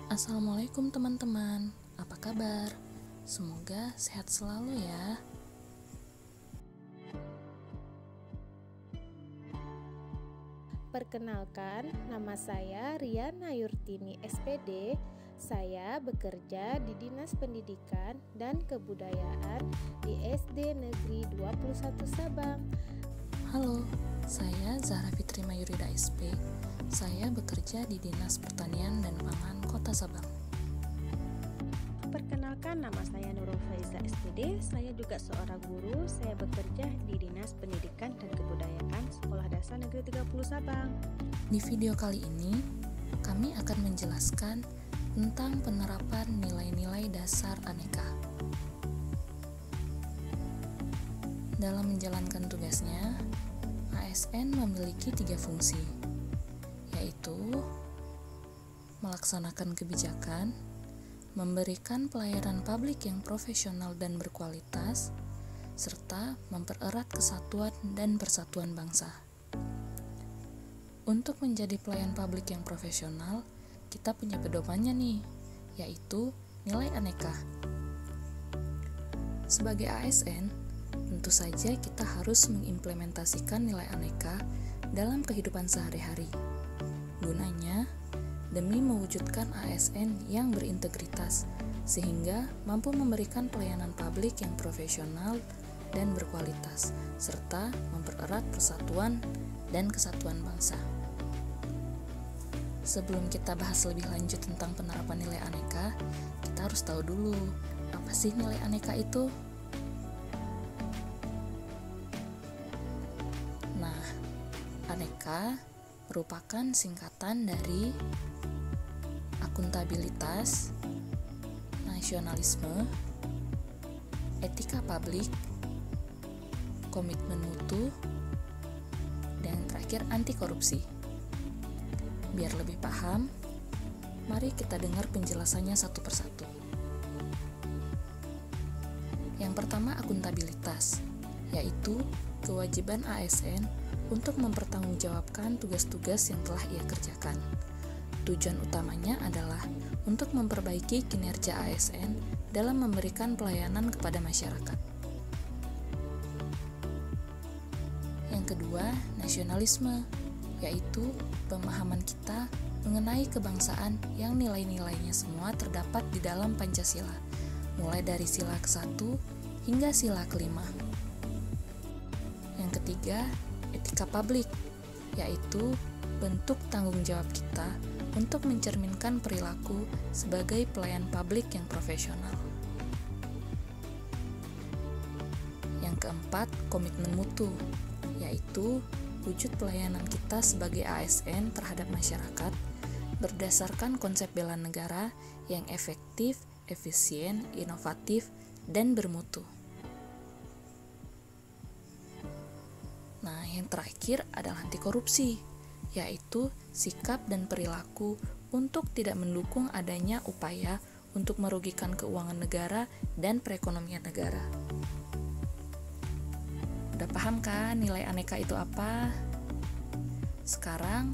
Assalamualaikum teman-teman, apa kabar? Semoga sehat selalu ya. Perkenalkan, nama saya Riana Yurtini SPD. Saya bekerja di Dinas Pendidikan dan Kebudayaan di SD Negeri 21 Sabang. Halo, saya Zahra Fitri Mayurida SP. Saya bekerja di Dinas Pertanian dan Pangan Kota Sabang. Perkenalkan, nama saya Nurul Faiza SPD. Saya juga seorang guru. Saya bekerja di Dinas Pendidikan dan Kebudayaan Sekolah Dasar Negeri 30 Sabang. Di video kali ini, kami akan menjelaskan tentang penerapan nilai-nilai dasar aneka. Dalam menjalankan tugasnya, ASN memiliki 3 fungsi, yaitu melaksanakan kebijakan, memberikan pelayanan publik yang profesional dan berkualitas, serta mempererat kesatuan dan persatuan bangsa. Untuk menjadi pelayan publik yang profesional, kita punya pedomannya nih, yaitu nilai aneka. Sebagai ASN, tentu saja kita harus mengimplementasikan nilai aneka dalam kehidupan sehari-hari. Gunanya, demi mewujudkan ASN yang berintegritas, sehingga mampu memberikan pelayanan publik yang profesional dan berkualitas, serta mempererat persatuan dan kesatuan bangsa. Sebelum kita bahas lebih lanjut tentang penerapan nilai aneka, kita harus tahu dulu, apa sih nilai aneka itu? Nah, aneka merupakan singkatan dari akuntabilitas, nasionalisme, etika publik, komitmen mutu, dan terakhir anti korupsi. Biar lebih paham, mari kita dengar penjelasannya satu persatu. Yang pertama, akuntabilitas, yaitu kewajiban ASN untuk mempertanggungjawabkan tugas-tugas yang telah ia kerjakan. Tujuan utamanya adalah untuk memperbaiki kinerja ASN dalam memberikan pelayanan kepada masyarakat. Yang kedua, nasionalisme, yaitu pemahaman kita mengenai kebangsaan yang nilai-nilainya semua terdapat di dalam Pancasila, mulai dari sila ke-1 hingga sila ke-5. Yang ketiga, etika publik, yaitu bentuk tanggung jawab kita untuk mencerminkan perilaku sebagai pelayan publik yang profesional. Yang keempat, komitmen mutu, yaitu wujud pelayanan kita sebagai ASN terhadap masyarakat berdasarkan konsep bela negara yang efektif, efisien, inovatif, dan bermutu. Nah, yang terakhir adalah anti korupsi, yaitu sikap dan perilaku untuk tidak mendukung adanya upaya untuk merugikan keuangan negara dan perekonomian negara. Udah paham kan nilai aneka itu apa? Sekarang,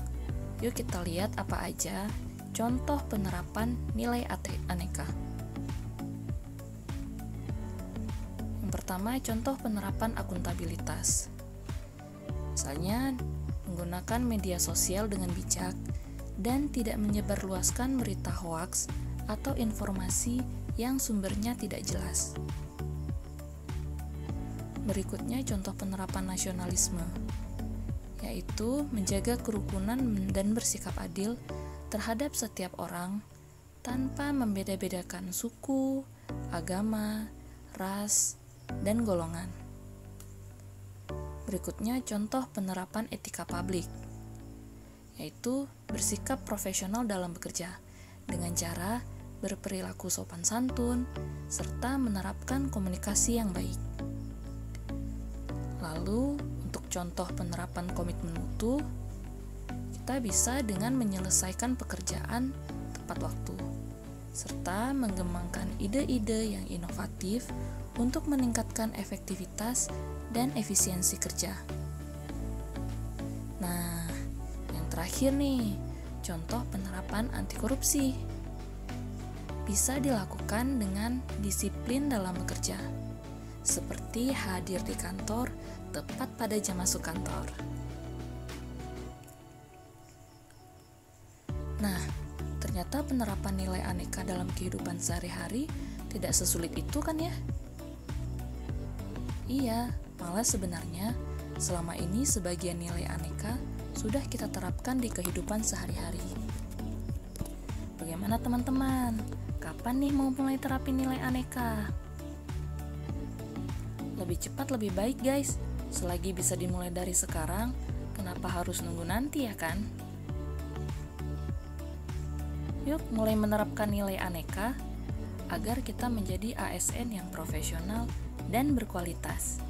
yuk kita lihat apa aja contoh penerapan nilai aneka. Yang pertama, contoh penerapan akuntabilitas. Misalnya, menggunakan media sosial dengan bijak dan tidak menyebarluaskan berita hoaks atau informasi yang sumbernya tidak jelas. Berikutnya contoh penerapan nasionalisme, yaitu menjaga kerukunan dan bersikap adil terhadap setiap orang tanpa membeda-bedakan suku, agama, ras, dan golongan. Berikutnya contoh penerapan etika publik, yaitu bersikap profesional dalam bekerja dengan cara berperilaku sopan santun serta menerapkan komunikasi yang baik. Lalu, untuk contoh penerapan komitmen mutu, kita bisa dengan menyelesaikan pekerjaan tepat waktu, serta mengembangkan ide-ide yang inovatif untuk meningkatkan efektivitas dan efisiensi kerja. Nah, yang terakhir nih, contoh penerapan anti korupsi, bisa dilakukan dengan disiplin dalam bekerja, seperti hadir di kantor tepat pada jam masuk kantor. Nah, ternyata penerapan nilai aneka dalam kehidupan sehari-hari tidak sesulit itu kan ya? Iya, malah sebenarnya selama ini sebagian nilai aneka sudah kita terapkan di kehidupan sehari-hari. Bagaimana teman-teman? Kapan nih mau mulai terapin nilai aneka? Lebih cepat lebih baik guys. Selagi bisa dimulai dari sekarang, kenapa harus nunggu nanti ya kan? Yuk mulai menerapkan nilai aneka agar kita menjadi ASN yang profesional dan berkualitas.